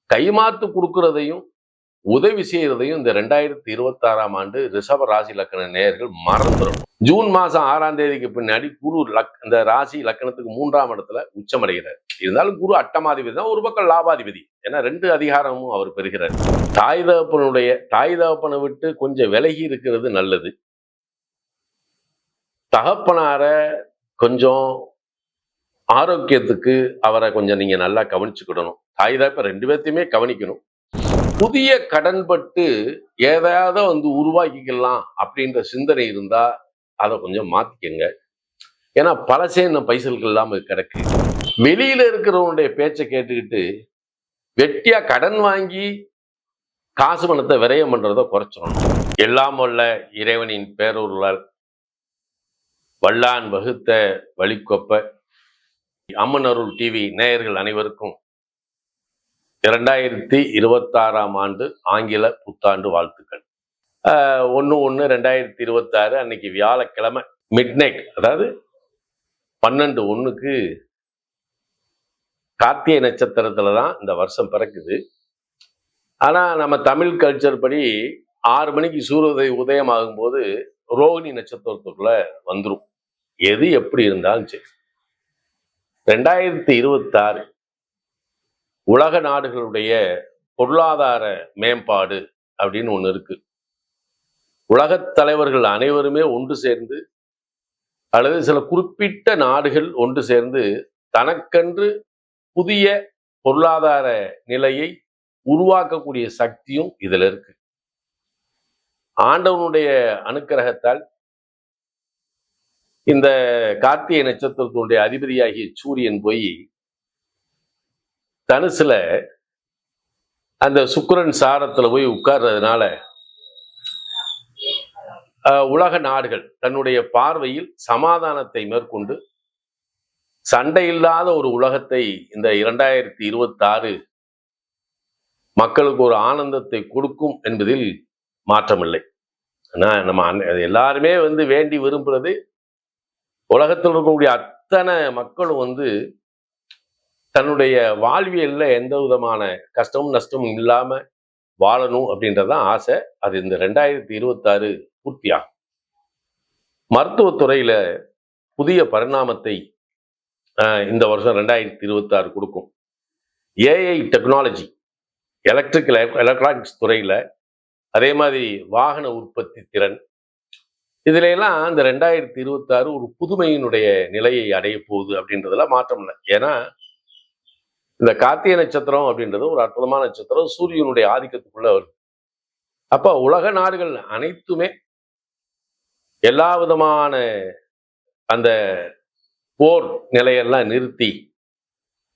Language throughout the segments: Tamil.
கைமாத்து கொடுக்கறதையும் உதவி செய்யறதையும் இந்த 2026ஆம் ஆண்டு ரிஷப ராசி லக்கண நேயர்கள் மறந்துடும். ஜூன் மாசம் 6ஆம் தேதிக்கு பின்னாடி குரு இந்த ராசி லக்கணத்துக்கு 3ஆம் இடத்துல உச்சமடைகிறார். இருந்தாலும் குரு அட்டமாதிபதி தான், ஒரு பக்கம் லாபாதிபதி. ஏன்னா 2 அதிகாரமும் அவர் பெறுகிறார். தாய் தகப்பனை விட்டு கொஞ்சம் விலகி இருக்கிறது நல்லது. தகப்பனார கொஞ்சம் ஆரோக்கியத்துக்கு அவரை கொஞ்சம் நீங்க நல்லா கவனிச்சுக்கிடணும். தாய் தகப்ப 2 பேர்த்தையுமே கவனிக்கணும். புதிய கடன்பட்டு ஏதாவது உருவாக்கிக்கலாம் அப்படின்ற சிந்தனை இருந்தா அதை கொஞ்சம் மாத்திக்கங்க. ஏன்னா பழசே இன்னும் பைசல்கள் இல்லாம கிடக்கு. வெளியில இருக்கிறவனுடைய பேச்சை கேட்டுக்கிட்டு வெட்டியா கடன் வாங்கி காசு பணத்தை விரயம் பண்றதை குறைச்சிடணும். எல்லாம் வல்ல இறைவனின் பேரொருளால் வல்லான் வகுத்த வழிகொப்ப அம்மன் அருள் டிவி நேயர்கள் அனைவருக்கும் 2026ஆம் ஆண்டு ஆங்கில புத்தாண்டு வாழ்த்துக்கள். 1/1/2026 அன்னைக்கு வியாழக்கிழமை மிட்நைட், அதாவது 12:01 கார்த்திகை நட்சத்திரத்துல தான் இந்த வருஷம் பிறக்குது. ஆனா நம்ம தமிழ் கல்ச்சர் படி 6 மணிக்கு சூரிய உதயம் போது ரோகிணி நட்சத்திரத்துக்குள்ள வந்துடும். எது எப்படி இருந்தாலும் சரி, 2026 உலக நாடுகளுடைய பொருளாதார மேம்பாடு அப்படின்னு ஒண்ணு இருக்கு. உலகத் தலைவர்கள் அனைவருமே ஒன்று சேர்ந்து அல்லது சில குறிப்பிட்ட நாடுகள் ஒன்று சேர்ந்து தனக்கென்று புதிய பொருளாதார நிலையை உருவாக்கக்கூடிய சக்தியும் இதுல இருக்கு. ஆண்டவனுடைய அனுக்கிரகத்தால் இந்த கார்த்திகை நட்சத்திரத்தினுடைய அதிபதியாகிய சூரியன் போய் தனுசுல அந்த சுக்கிரன் சாரத்துல போய் உட்கார்றதுனால உலக நாடுகள் தன்னுடைய பார்வையில் சமாதானத்தை மேற்கொண்டு சண்டை இல்லாத ஒரு உலகத்தை இந்த 2026 மக்களுக்கு ஒரு ஆனந்தத்தை கொடுக்கும் என்பதில் மாற்றமில்லை. ஆனா நம்ம எல்லாருமே வேண்டி விரும்புறது உலகத்தில் இருக்கக்கூடிய அத்தனை மக்களும் தன்னுடைய வாழ்வியல்ல எந்த விதமான கஷ்டமும் நஷ்டமும் இல்லாம வாழணும் அப்படின்றதான் ஆசை. அது இந்த 2026 பூர்த்தியாகும். மருத்துவத்துறையில புதிய பரிணாமத்தை இந்த வருஷம் 2026 கொடுக்கும். ஏஐ டெக்னாலஜி, எலக்ட்ரானிக்ஸ் துறையில, அதே மாதிரி வாகன உற்பத்தி திறன், இதுல எல்லாம் இந்த 2026 ஒரு புதுமையினுடைய நிலையை அடைய போகுது அப்படின்றதுல மாற்றம் இல்லை. ஏன்னா இந்த கார்த்திகை நட்சத்திரம் அப்படின்றது ஒரு அற்புதமான நட்சத்திரம், சூரியனுடைய ஆதிக்கத்துக்குள்ள வருது. அப்ப உலக நாடுகள் அனைத்துமே எல்லா விதமான அந்த போர் நிலையெல்லாம் நிறுத்தி,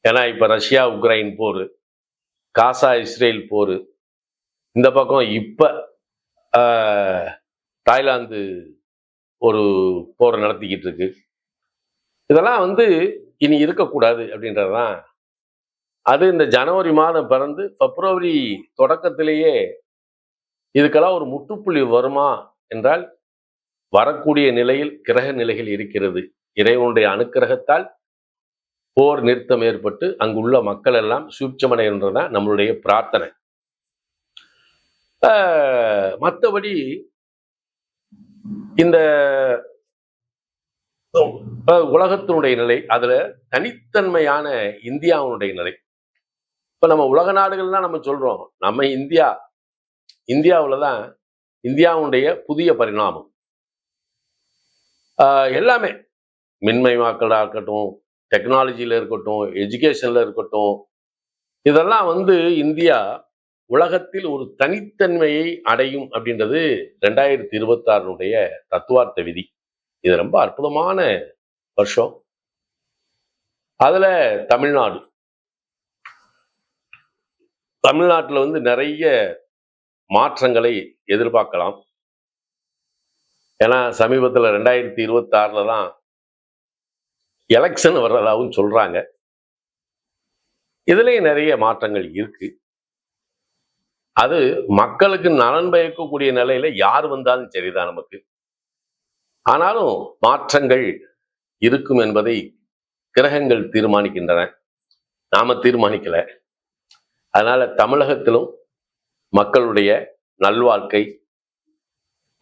ஏன்னா இப்ப ரஷ்யா உக்ரைன் போர், காசா இஸ்ரேல் போர், இந்த பக்கம் இப்ப தாய்லாந்து ஒரு போர் நடத்திக்கிட்டு இருக்கு. இதெல்லாம் இனி இருக்கக்கூடாது அப்படின்றதுதான். அது இந்த ஜனவரி மாதம் பிறந்து பிப்ரவரி தொடக்கத்திலேயே இதுக்கெல்லாம் ஒரு முற்றுப்புள்ளி வருமா என்றால் வரக்கூடிய நிலையில் கிரக நிலைகள் இருக்கிறது. இறைவனுடைய அனுக்கிரகத்தால் போர் நிறுத்தம் ஏற்பட்டு அங்குள்ள மக்கள் எல்லாம் சூட்சமடைகின்றதான் நம்மளுடைய பிரார்த்தனை. மற்றபடி இந்த உலகத்தினுடைய நிலை, அதுல தனித்தன்மையான இந்தியாவுடைய நிலை. இப்ப நம்ம உலக நாடுகள்லாம் நம்ம சொல்றோம், நம்ம இந்தியாவுலதான் இந்தியாவுடைய புதிய பரிணாமம். எல்லாமே மின்மயமாக்கலா இருக்கட்டும், டெக்னாலஜியில இருக்கட்டும், எஜுகேஷன்ல இருக்கட்டும், இதெல்லாம் இந்தியா உலகத்தில் ஒரு தனித்தன்மையை அடையும் அப்படின்றது 2026 தத்துவார்த்த விதி. இது ரொம்ப அற்புதமான வருஷம். அதுல தமிழ்நாட்டுல நிறைய மாற்றங்களை எதிர்பார்க்கலாம். ஏன்னா சமீபத்துல 2026 தான் எலெக்ஷன் வர்றதாகவும் சொல்றாங்க. இதுலயும் நிறைய மாற்றங்கள் இருக்கு. அது மக்களுக்கு நலன் பயக்கக்கூடிய நிலையில யார் வந்தாலும் சரிதான் நமக்கு. ஆனாலும் மாற்றங்கள் இருக்கும் என்பதை கிரகங்கள் தீர்மானிக்கின்றன, நாம தீர்மானிக்கல. அதனால தமிழகத்திலும் மக்களுடைய நல்வாழ்க்கை,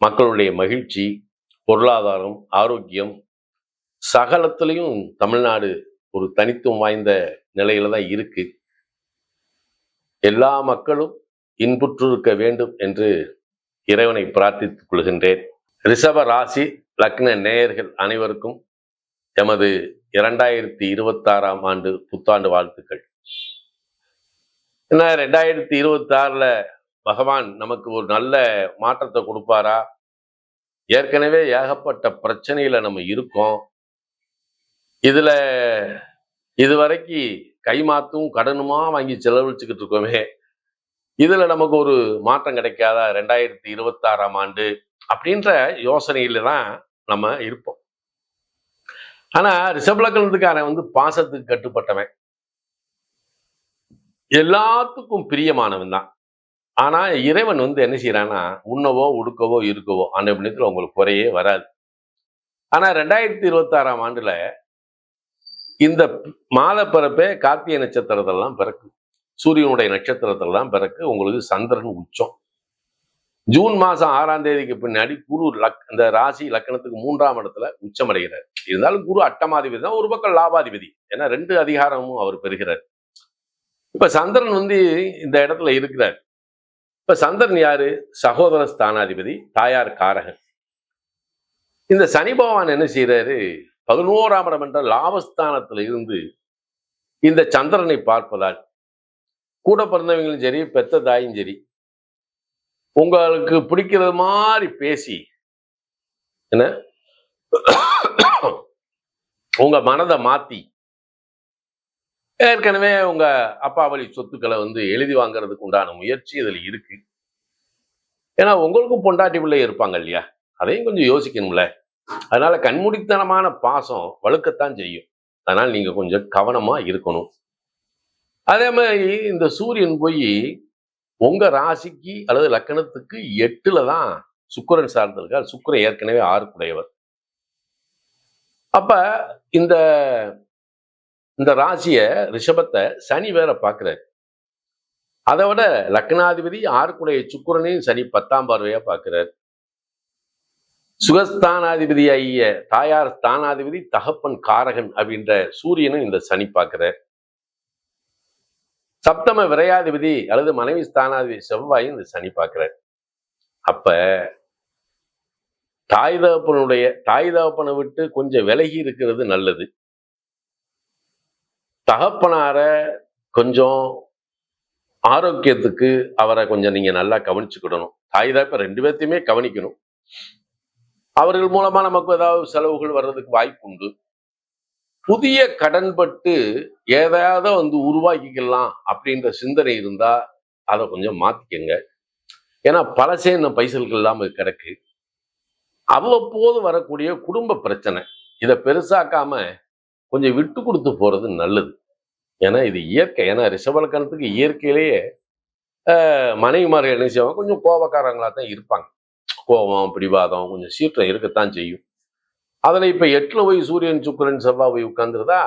மக்களுடைய மகிழ்ச்சி, பொருளாதாரம், ஆரோக்கியம் சகலத்திலையும் தமிழ்நாடு ஒரு தனித்துவம் வாய்ந்த நிலையில தான் இருக்கு. எல்லா மக்களும் இன்புற்றிருக்க வேண்டும் என்று இறைவனை பிரார்த்தித்துக் கொள்கின்றேன். ரிஷப ராசி லக்ன நேயர்கள் அனைவருக்கும் எமது 2026ஆம் ஆண்டு புத்தாண்டு வாழ்த்துக்கள். ஏன்னா 2026ல பகவான் நமக்கு ஒரு நல்ல மாற்றத்தை கொடுப்பாரா? ஏற்கனவே ஏகப்பட்ட பிரச்சனையில நம்ம இருக்கோம். இதுல இதுவரைக்கும் கைமாத்தும் கடனுமா வாங்கி செலவழிச்சுக்கிட்டு இருக்கோமே, இதுல நமக்கு ஒரு மாற்றம் கிடைக்காதா 2026ஆம் ஆண்டு அப்படின்ற யோசனையில தான் நம்ம இருப்போம். ஆனா ரிஷபலக்கணத்துக்காரன் பாசத்துக்கு கட்டுப்பட்டவன், எல்லாத்துக்கும் பிரியமானவன் தான். ஆனா இறைவன் என்ன செய்யறான்னா, உண்ணவோ உடுக்கவோ இருக்கவோ அந்த புண்ணியத்துல உங்களுக்கு குறையே வராது. ஆனா 2026ஆம் ஆண்டுல இந்த மாத பிறப்பே கார்த்திகை நட்சத்திரத்திலாம் பிறக்கு, சூரியனுடைய நட்சத்திரத்தில் தான் பிறக்கு. உங்களுக்கு சந்திரன் உச்சம். ஜூன் மாசம் 6ஆம் தேதிக்கு பின்னாடி குரு இந்த ராசி லக்கணத்துக்கு 3ஆம் இடத்துல உச்சம் அடைகிறார். இருந்தாலும் குரு அட்டமாதிபதி தான், ஒரு பக்கம் லாபாதிபதி. ஏன்னா 2 அதிகாரமும் அவர் பெறுகிறார். இப்ப சந்திரன் இந்த இடத்துல இருக்கிறார். இப்ப சந்திரன் யாரு? சகோதர ஸ்தானாதிபதி, தாயார் காரகன். இந்த சனி பகவான் என்ன செய்யறாரு? 11ஆம் இடம் என்ற லாபஸ்தானத்துல இருந்து இந்த சந்திரனை பார்ப்பதால் கூட பிறந்தவங்களும் சரி, பெத்த தாயும் சரி, உங்களுக்கு பிடிக்கிறது மாதிரி பேசி என்ன உங்க மனதை மாத்தி ஏற்கனவே உங்க அப்பா வழி சொத்துக்களை எழுதி வாங்குறதுக்கு உண்டான முயற்சி இதுல இருக்கு. ஏன்னா உங்களுக்கும் பொண்டாட்டி பிள்ளை இருப்பாங்க இல்லையா, அதையும் கொஞ்சம் யோசிக்கணும்ல. அதனால கண்மூடித்தனமான பாசம் வழுக்கத்தான் செய்யும். அதனால நீங்க கொஞ்சம் கவனமா இருக்கணும். அதே மாதிரி இந்த சூரியன் போய் உங்க ராசிக்கு அல்லது லக்கணத்துக்கு 8ல தான் சுக்கிரன் சார்ந்திருக்கார். சுக்கிரன் ஏற்கனவே 6க்குடையவர். அப்ப இந்த இந்த ராசிய ரிஷபத்தை சனி வேற பார்க்கிறார். அதை விட லக்னாதிபதி 6க்குடைய சுக்கிரனையும் சனி 10ஆம் பார்வையா பார்க்கிறார். சுகஸ்தானாதிபதி ஆகிய தாயார் ஸ்தானாதிபதி, தகப்பன் காரகன் அப்படின்ற சூரியனும் இந்த சனி பார்க்கிறார். சப்தம விரையாதிபதி அல்லது மனைவி ஸ்தானாதிபதி செவ்வாயும் இந்த சனி பார்க்கிறார். அப்ப தாய் தகப்பனை விட்டு கொஞ்சம் விலகி இருக்கிறது நல்லது. தகப்பனார கொஞ்சம் ஆரோக்கியத்துக்கு அவரை கொஞ்சம் நீங்க நல்லா கவனிச்சுக்கிடணும். தாய் தகப்பன் 2 பேர்த்தையுமே கவனிக்கணும். அவர்கள் மூலமா நமக்கு ஏதாவது செலவுகள் வர்றதுக்கு வாய்ப்பு உண்டு. புதிய கடன்பட்டு ஏதாவது உருவாக்கிக்கலாம் அப்படின்ற சிந்தனை இருந்தா அதை கொஞ்சம் மாத்திக்கங்க. ஏன்னா பழசே இன்னும் பைசல்கள் இல்லாம கிடக்கு. அவ்வப்போது வரக்கூடிய குடும்ப பிரச்சனை, இதை பெருசாக்காம கொஞ்சம் விட்டு கொடுத்து போறது நல்லது. ஏன்னா இது இயற்கை. ஏன்னா ரிஷபலக்கணத்துக்கு இயற்கையிலேயே மனைவிமார்கள் என்ன செய்வாங்க, கொஞ்சம் கோபக்காரங்களா தான் இருப்பாங்க. கோபம், பிடிவாதம், கொஞ்சம் சீற்றம் இருக்கத்தான் செய்யும். அதுல இப்ப 8ல போய் சூரியன் சுக்கிரன் செவ்வாய் போய் உட்கார்ந்துருதா,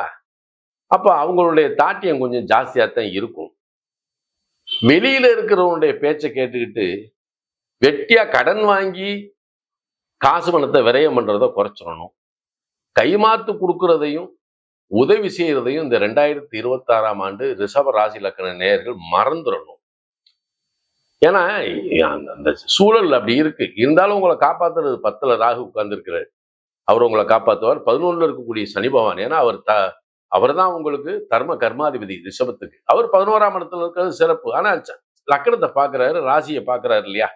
அப்ப அவங்களுடைய தாட்டியம் கொஞ்சம் ஜாஸ்தியாத்தான் இருக்கும். வெளியில இருக்கிறவனுடைய பேச்சை கேட்டுக்கிட்டு வெட்டியா கடன் வாங்கி காசு பணத்தை விரயம் பண்றதை குறைச்சிடணும். கைமாத்து கொடுக்கறதையும் உதவி செய்யறதையும் இந்த 2026ஆம் ஆண்டு ரிஷப ராசி லக்கண நேயர்கள் மறந்துடணும். ஏன்னா அந்த சூழல் அப்படி இருக்கு. இருந்தாலும் உங்களை காப்பாத்துறது 10ல ராகு உட்கார்ந்து இருக்கிறார். அவர் உங்களை காப்பாற்றுவார். 11ல இருக்கக்கூடிய சனி பகவான், ஏன்னா அவர் தான் உங்களுக்கு தர்ம கர்மாதிபதி ரிஷபத்துக்கு. அவர் 11ஆம் இடத்துல இருக்கிறது சிறப்பு. ஆனா லக்கணத்தை பார்க்கிறாரு, ராசியை பார்க்கிறாரு இல்லையா.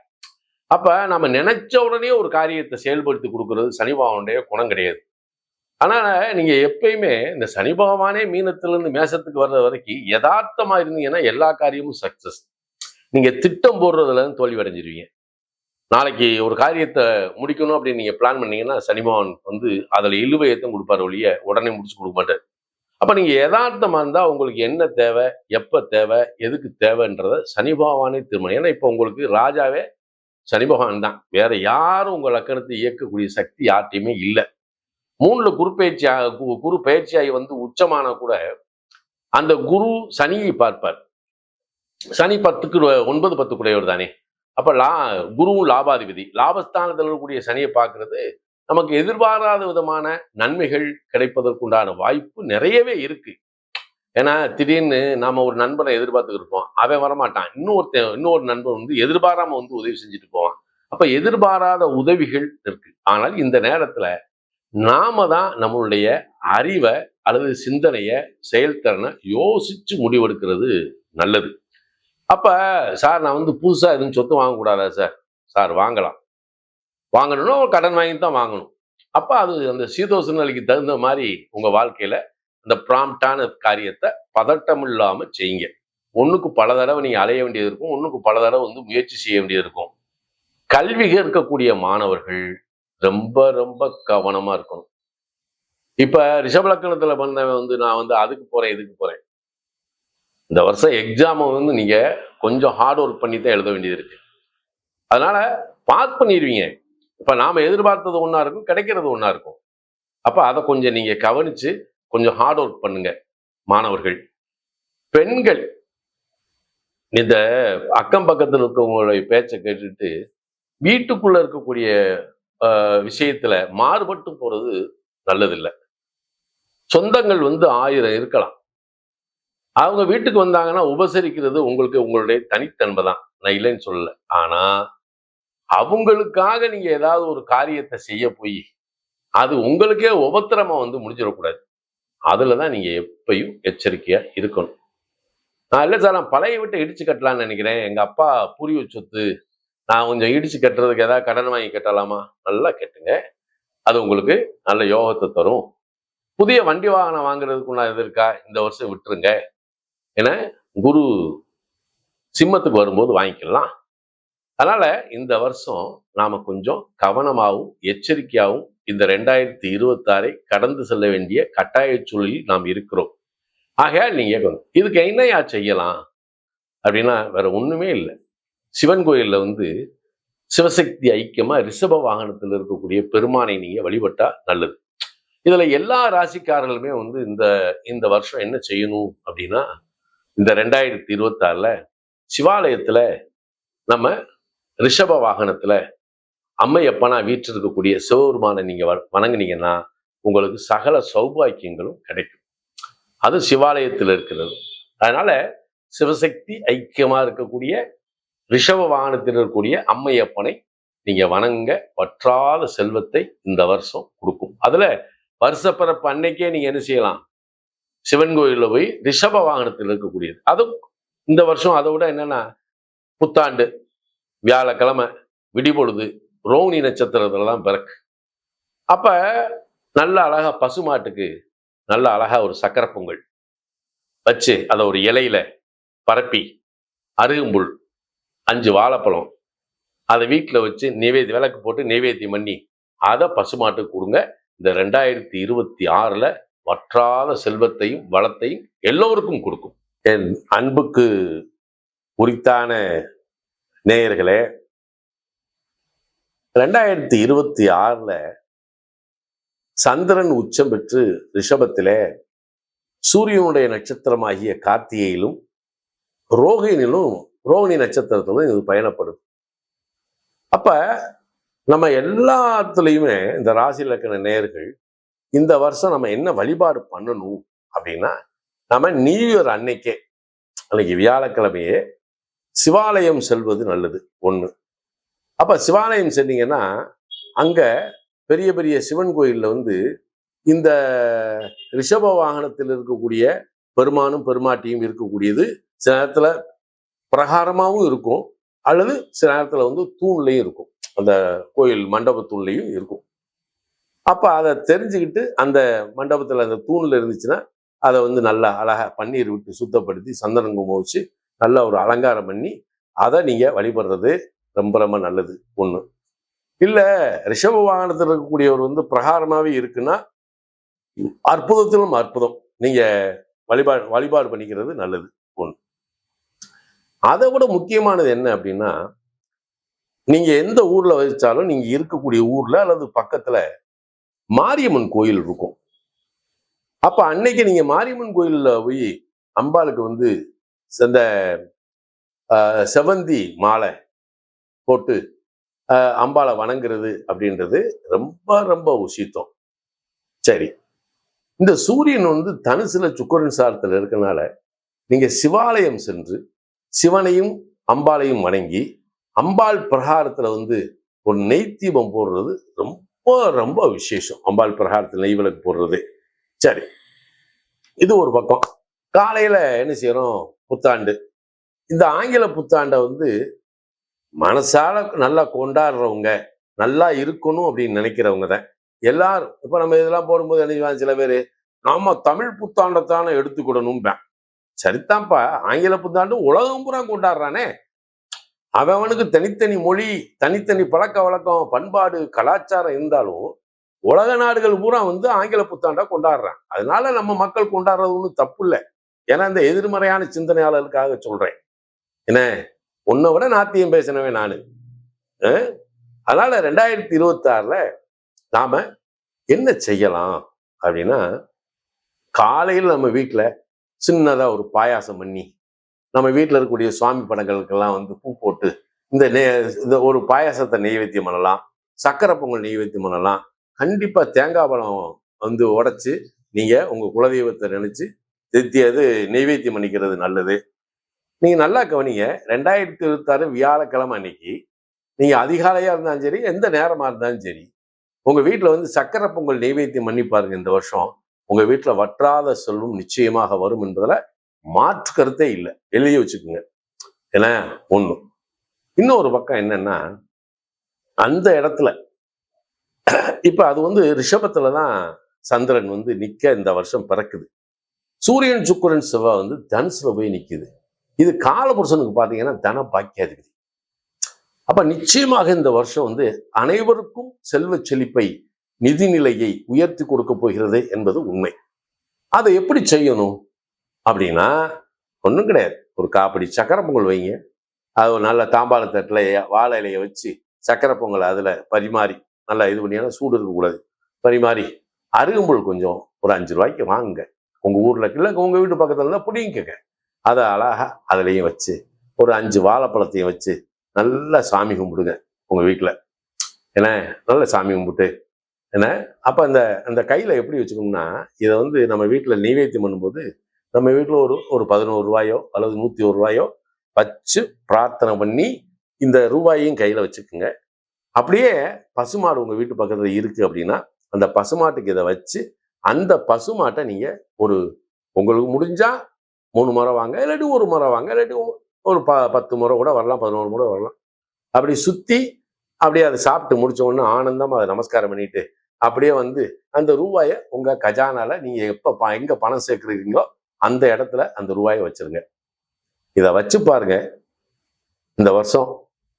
அப்ப நம்ம நினைச்ச உடனே ஒரு காரியத்தை செயல்படுத்தி கொடுக்கறது சனி பகவானுடைய குணம் கிடையாது. ஆனா நீங்க எப்பயுமே இந்த சனி பகவானே மீனத்திலிருந்து மேசத்துக்கு வர்ற வரைக்கும் யதார்த்தமா இருந்தீங்கன்னா எல்லா காரியமும் சக்சஸ். நீங்க திட்டம் போடுறதுல இருந்து தோல்வி அடைஞ்சிருவீங்க. நாளைக்கு ஒரு காரியத்தை முடிக்கணும் அப்படின்னு நீங்க பிளான் பண்ணீங்கன்னா சனி பகவான் அதுல இழுவையத்தையும் கொடுப்பாரு ஒழிய உடனே முடிச்சு கொடுக்க மாட்டாரு. அப்ப நீங்க யதார்த்தமா இருந்தா உங்களுக்கு என்ன தேவை, எப்ப தேவை, எதுக்கு தேவைன்றத சனி பகவானே தீர்மானம். ஏன்னா இப்ப உங்களுக்கு ராஜாவே சனி பகவான் தான். வேற யாரும் உங்க லக்கணத்தை இயக்கக்கூடிய சக்தி யார்ட்டையுமே இல்லை. 3ல குரு பயிற்சியாகி உச்சமான கூட அந்த குரு சனியை பார்ப்பார். சனி 9 10 குடையவர் தானே. அப்ப குருவும் லாபாதிபதி, லாபஸ்தானத்தில் இருக்கக்கூடிய சனியை பார்க்கறது நமக்கு எதிர்பாராத விதமான நன்மைகள் கிடைப்பதற்குண்டான வாய்ப்பு நிறையவே இருக்கு. ஏன்னா திடீர்னு நாம ஒரு நண்பரை எதிர்பார்த்துக்கிட்டு இருப்போம், அவன் வரமாட்டான். இன்னொரு நண்பன் வந்து எதிர்பாராம வந்து உதவி செஞ்சுட்டு போவான். அப்ப எதிர்பாராத உதவிகள் இருக்கு. ஆனால் இந்த நேரத்துல நாம தான் நம்மளுடைய அறிவை அல்லது சிந்தனைய செயல்திறனை யோசிச்சு முடிவெடுக்கிறது நல்லது. அப்ப சார் நான் வந்து புதுசா எதுவும் சொத்து வாங்கக்கூடாதா சார்? சார் வாங்கலாம். வாங்கணும்னா ஒரு கடன் வாங்கி தான் வாங்கணும். அப்ப அது அந்த சீதோஷ நிலைக்கு தகுந்த மாதிரி உங்க வாழ்க்கையில அந்த ப்ராம்ப்டான காரியத்தை பதட்டம் இல்லாம செய்யுங்க. ஒண்ணுக்கு பல தடவை நீங்க அலைய வேண்டியது இருக்கும், ஒண்ணுக்கு பல தடவை வந்து முயற்சி செய்ய வேண்டியது இருக்கும். கல்வி கற்கக்கூடிய மாணவர்கள் ரொம்ப ரொம்ப கவனமா இருக்கணும். இப்ப ரிஷபலக்கணத்துல வந்தவன் வந்து நான் வந்து அதுக்கு போறேன் இதுக்கு போறேன். இந்த வருஷம் எக்ஸாமை வந்து நீங்க கொஞ்சம் ஹார்ட் ஒர்க் பண்ணி தான் எழுத வேண்டியது இருக்கு. அதனால பாஸ் பண்ணிடுவீங்க. இப்ப நாம எதிர்பார்த்தது ஒண்ணா இருக்கும், கிடைக்கிறது ஒண்ணா இருக்கும். அப்ப அதை கொஞ்சம் நீங்க கவனிச்சு கொஞ்சம் ஹார்ட் ஒர்க் பண்ணுங்க மாணவர்கள். பெண்கள் இந்த அக்கம் பக்கத்தில் இருக்கவங்களுடைய பேச்சை கேட்டுட்டு வீட்டுக்குள்ள இருக்கக்கூடிய விஷயத்துல மாறுபட்டு போறது நல்லதில்லை. சொந்தங்கள் வந்து 1000 இருக்கலாம். அவங்க வீட்டுக்கு வந்தாங்கன்னா உபசரிக்கிறது உங்களுக்கு உங்களுடைய தனித்தன்மை தான், நான் இல்லைன்னு சொல்லல. ஆனா அவங்களுக்காக நீங்க ஏதாவது ஒரு காரியத்தை செய்ய போய் அது உங்களுக்கே உபத்திரமா வந்து முடிஞ்சிடக்கூடாது. அதுலதான் நீங்க எப்பயும் எச்சரிக்கையா இருக்கணும். நான் இல்லை சார், நான் பழைய வீட்டை இடிச்சு கட்டலாம்னு நினைக்கிறேன், எங்க அப்பா பூர்வீக சொத்து, நான் கொஞ்சம் இடிச்சு கட்டுறதுக்கு ஏதாவது கடன் வாங்கி கட்டலாமா? நல்லா கேட்டுங்க, அது உங்களுக்கு நல்ல யோகத்தை தரும். புதிய வண்டி வாகனம் வாங்குறதுக்குள்ள இது இருக்கா? இந்த வருஷம் விட்டுருங்க. ஏன்னா குரு சிம்மத்துக்கு வரும்போது வாங்கிக்கலாம். அதனால இந்த வருஷம் நாம கொஞ்சம் கவனமாகவும் எச்சரிக்கையாகவும் இந்த 2026 கடந்து செல்ல வேண்டிய கட்டாய சூழலில் நாம் இருக்கிறோம். ஆகையால் நீங்க இதுக்கு என்னையா செய்யலாம் அப்படின்னா வேற ஒண்ணுமே இல்லை. சிவன் கோயில்ல வந்து சிவசக்தி ஐக்கியமா ரிஷப வாகனத்தில் இருக்கக்கூடிய பெருமானை நீங்க வழிபட்டா நல்லது. இதுல எல்லா ராசிக்காரர்களுமே வந்து இந்த இந்த வருஷம் என்ன செய்யணும் அப்படின்னா, இந்த 2026ல சிவாலயத்துல நம்ம ரிஷப வாகனத்துல அம்மையப்பனா வீற்றிருக்கக்கூடிய சிவபெருமானை நீங்க வணங்குனீங்கன்னா உங்களுக்கு சகல சௌபாக்கியங்களும் கிடைக்கும். அது சிவாலயத்தில் இருக்கிறது. அதனால சிவசக்தி ஐக்கியமா இருக்கக்கூடிய ரிஷப வாகனத்தில் இருக்கக்கூடிய அம்மையப்பனை நீங்க வணங்க வற்றாத செல்வத்தை இந்த வருஷம் கொடுக்கும். அதுல வருஷப்பிறப்பு அன்னைக்கே நீங்க என்ன செய்யலாம், சிவன் கோயில்ல போய் ரிஷப வாகனத்தில் இருக்கக்கூடியது. அதுவும் இந்த வருஷம் அதை விட என்னன்னா, புத்தாண்டு வியாழக்கிழமை விடிபொழுது ரோகிணி நட்சத்திரத்துலதான் பிறக்கு. அப்ப நல்ல அழகா பசுமாட்டுக்கு நல்ல அழகா ஒரு சக்கரை பொங்கல் வச்சு அதை ஒரு இலையில பரப்பி, அருகம்புல் 5 வாழைப்பழம் அதை வீட்டில் வச்சு விளக்கு போட்டு நைவேத்தியம் பண்ணி அதை பசுமாட்டுக்கு கொடுங்க. இந்த 2026ல வற்றாத செல்வத்தையும் வளத்தையும் எல்லோருக்கும் கொடுக்கும். என் அன்புக்கு உரித்தான நேயர்களே, 2026ல சந்திரன் உச்சம் பெற்று ரிஷபத்திலே சூரியனுடைய நட்சத்திரமாகிய கார்த்திகையிலும் ரோகிணி நட்சத்திரத்திலும் இது பயணப்படும். அப்ப நம்ம எல்லாத்துலயுமே இந்த ராசி இலக்கண நேயர்கள் இந்த வருஷம் நம்ம என்ன வழிபாடு பண்ணணும் அப்படின்னா, நம்ம நியூ இயர் அன்னைக்கு வியாழக்கிழமையே சிவாலயம் செல்வது நல்லது. ஒண்ணு. அப்ப சிவாலயம் சென்னீங்கன்னா அங்க பெரிய பெரிய சிவன் கோயில்ல வந்து இந்த ரிஷப வாகனத்தில் இருக்கக்கூடிய பெருமானும் பெருமாட்டியும் இருக்கக்கூடியது சில நேரத்துல பிரகாரமாகவும் இருக்கும், அல்லது சில நேரத்துல வந்து தூண்லையும் இருக்கும், அந்த கோயில் மண்டப தூண்லையும் இருக்கும். அப்ப அதை தெரிஞ்சுக்கிட்டு அந்த மண்டபத்துல அந்த தூண்ல இருந்துச்சுன்னா அதை வந்து நல்லா அழகா பன்னீர் விட்டு சுத்தப்படுத்தி சந்தனம் குங்குமம் வச்சு நல்லா ஒரு அலங்காரம் பண்ணி அதை நீங்க வழிபடுறது ரொம்ப ரொம்ப நல்லது. ஒண்ணு. இல்ல ரிஷப வாகனத்தில் இருக்கக்கூடியவர் வந்து பிரகாரமாவே இருக்குன்னா அற்புதத்திலும் அற்புதம் நீங்க வழிபாடு பண்ணிக்கிறது நல்லது. ஒண்ணு. அதை விட முக்கியமானது என்ன அப்படின்னா, நீங்க எந்த ஊர்ல வச்சாலும் நீங்க இருக்கக்கூடிய ஊர்ல அல்லது பக்கத்துல மாரியம்மன் கோயில் இருக்கும். அப்ப அன்னைக்கு நீங்க மாரியம்மன் கோயில்ல போய் அம்பாளுக்கு வந்து இந்த செவந்தி மாலை போட்டு அம்பாளை வணங்குறது அப்படின்றது ரொம்ப ரொம்ப உசித்தம். சரி, இந்த சூரியன் வந்து தனுசுல சுக்கிரன் சாரத்தில் இருக்கனால நீங்க சிவாலயம் சென்று சிவனையும் அம்பாளையும் வணங்கி அம்பாள் பிரகாரத்துல வந்து ஒரு நெய் தீபம் போடுறது ரொம்ப ரொம்ப விசேஷம். அம்பாள் பிரகாரத்தில் நெய் விளக்கு போடுறது. சரி, இது ஒரு பக்கம். காலையில என்ன செய்யறோம்? புத்தாண்டு. இந்த ஆங்கில புத்தாண்டை வந்து மனசால நல்லா கொண்டாடுறவங்க, நல்லா இருக்கணும் அப்படின்னு நினைக்கிறவங்க தான் எல்லாரும். இப்ப நம்ம இதெல்லாம் போடும்போது என்ன சில பேரு, நாம தமிழ் புத்தாண்டத்தானே எடுத்துக்கிடணும். சரித்தான்ப்பா, ஆங்கில புத்தாண்டு உலகம் பூரா கொண்டாடுறானே. அவனுக்கு தனித்தனி மொழி, தனித்தனி பழக்க வழக்கம், பண்பாடு, கலாச்சாரம் இருந்தாலும் உலக நாடுகள் பூரா வந்து ஆங்கில புத்தாண்டா கொண்டாடுறான். அதனால நம்ம மக்கள் கொண்டாடுறது ஒன்றும் தப்பு இல்லை. ஏன்னா இந்த எதிர்மறையான சிந்தனையாளர்களுக்காக சொல்றேன். என்ன, உன்னை விட நாத்தியம் பேசினவே நானு. அதனால 2026ல நாம என்ன செய்யலாம் அப்படின்னா, காலையில் நம்ம வீட்டுல சின்னதா ஒரு பாயாசம் பண்ணி நம்ம வீட்டில் இருக்கக்கூடிய சுவாமி படங்களுக்கெல்லாம் வந்து பூ போட்டு இந்த ஒரு பாயாசத்தை நெய்வேத்தியம் பண்ணலாம். சக்கரை பொங்கல் நெய்வேத்தியம் பண்ணலாம். கண்டிப்பா தேங்காய் பழம் வந்து உடைச்சு நீங்க உங்க குலதெய்வத்தை நினைச்சு அது நெய்வேத்தியம் பண்ணிக்கிறது நல்லது. நீங்க நல்லா கவனிங்க, 2026 வியாழக்கிழமை அன்னைக்கு நீங்க அதிகாலையா இருந்தாலும் சரி, எந்த நேரமா இருந்தாலும் சரி, உங்க வீட்டுல வந்து சக்கரை பொங்கல் நெய்வேத்தியம் பண்ணி பாருங்க. இந்த வருஷம் உங்க வீட்டுல வற்றாத செல்வம் நிச்சயமாக வரும் என்பதுல மாற்று கருத்தே இல்லை. எழுதி வச்சுக்கோங்க. ஏன்னா ஒண்ணு. இன்னொரு பக்கம் என்னன்னா, அந்த இடத்துல இப்ப அது வந்து ரிஷபத்துலதான் சந்திரன் வந்து நிக்க இந்த வருஷம் பிறக்குது. சூரியன் சுக்கிரன் செவ்வாய் வந்து தனுசுல போய் நிக்குது. இது காலபுருஷனுக்கு பாத்தீங்கன்னா தன பாக்கியாதிபதி. அப்ப நிச்சயமாக இந்த வருஷம் வந்து அனைவருக்கும் செல்வ செழிப்பை, நிதிநிலையை உயர்த்தி கொடுக்க போகிறது என்பது உண்மை. அதை எப்படி செய்யணும் அப்படின்னா ஒன்றும் கிடையாது. ஒரு காப்படி சக்கரை பொங்கல் வைங்க. அது ஒரு நல்ல தாம்பாள தட்டில் வாழை இலையை வச்சு சக்கரை பொங்கல் அதில் பரிமாறி, நல்லா இது பண்ணியாலும் சூடு இருக்கக்கூடாது, பரிமாறி அருகம்புல் கொஞ்சம் ஒரு 5 ரூபாய்க்கு வாங்குங்க. உங்கள் ஊரில் இல்லை, உங்கள் வீட்டு பக்கத்தில் இருந்தால் பிடிங்கிக்கங்க. அதை அழகா அதுலேயும் வச்சு ஒரு 5 வாழைப்பழத்தையும் வச்சு நல்லா சாமி கும்பிடுங்க உங்கள் வீட்டில். ஏன்னா நல்ல சாமி கும்பிட்டு ஏன்னா அப்போ அந்த கையில் எப்படி வச்சுக்கோங்கன்னா, இதை வந்து நம்ம வீட்டில் நெய்வேத்தியம் பண்ணும்போது நம்ம வீட்டில் ஒரு 11 ரூபாயோ அல்லது 101 ரூபாயோ வச்சு பிரார்த்தனை பண்ணி இந்த ரூபாயையும் கையில் வச்சுக்குங்க. அப்படியே பசுமாடு உங்கள் வீட்டு பக்கத்தில் இருக்குது அப்படின்னா அந்த பசுமாட்டுக்கு இதை வச்சு அந்த பசுமாட்டை நீங்கள் உங்களுக்கு முடிஞ்சா 3 முறை வாங்க, இல்லாட்டி 1 முறை வாங்க, இல்லாட்டி ஒரு 10 முறை கூட வரலாம், 11 முறை வரலாம். அப்படி சுற்றி அப்படியே அதை சாப்பிட்டு முடிச்ச உடனே ஆனந்தமா அதை நமஸ்காரம் பண்ணிட்டு அப்படியே வந்து அந்த ரூபாயை உங்க கஜானால நீங்க எங்க பணம் சேர்க்குறீங்களோ அந்த இடத்துல அந்த ரூபாயை வச்சிருங்க. இதை வச்சு பாருங்க. இந்த வருஷம்,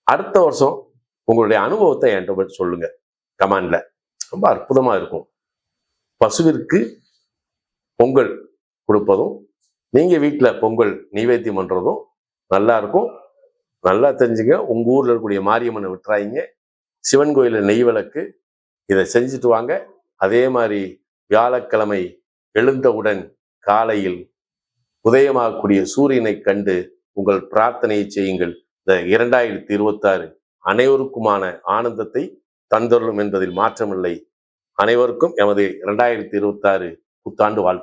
அடுத்த வருஷம் உங்களுடைய அனுபவத்தை என்கிட்ட சொல்லுங்க கமெண்ட்ல. ரொம்ப அற்புதமா இருக்கும். பசுவிற்கு பொங்கல் கொடுப்பதும் நீங்க வீட்டுல பொங்கல் நைவேத்தியம் பண்றதும் நல்லா இருக்கும். நல்லா தெரிஞ்சுங்க. உங்க ஊர்ல இருக்கக்கூடிய மாரியம்மனை விட்டுறாங்க. சிவன் கோயில நெய் விளக்கு இதை செஞ்சுட்டு வாங்க. அதே மாதிரி வியாழக்கிழமை எழுந்தவுடன் காலையில் உதயமாகக்கூடிய சூரியனை கண்டு உங்கள் பிரார்த்தனையை செய்யுங்கள். இந்த 2026 அனைவருக்குமான ஆனந்தத்தை தந்தருளும் என்பதில் மாற்றமில்லை. அனைவருக்கும் எமது 2026 புத்தாண்டு வாழ்த்து.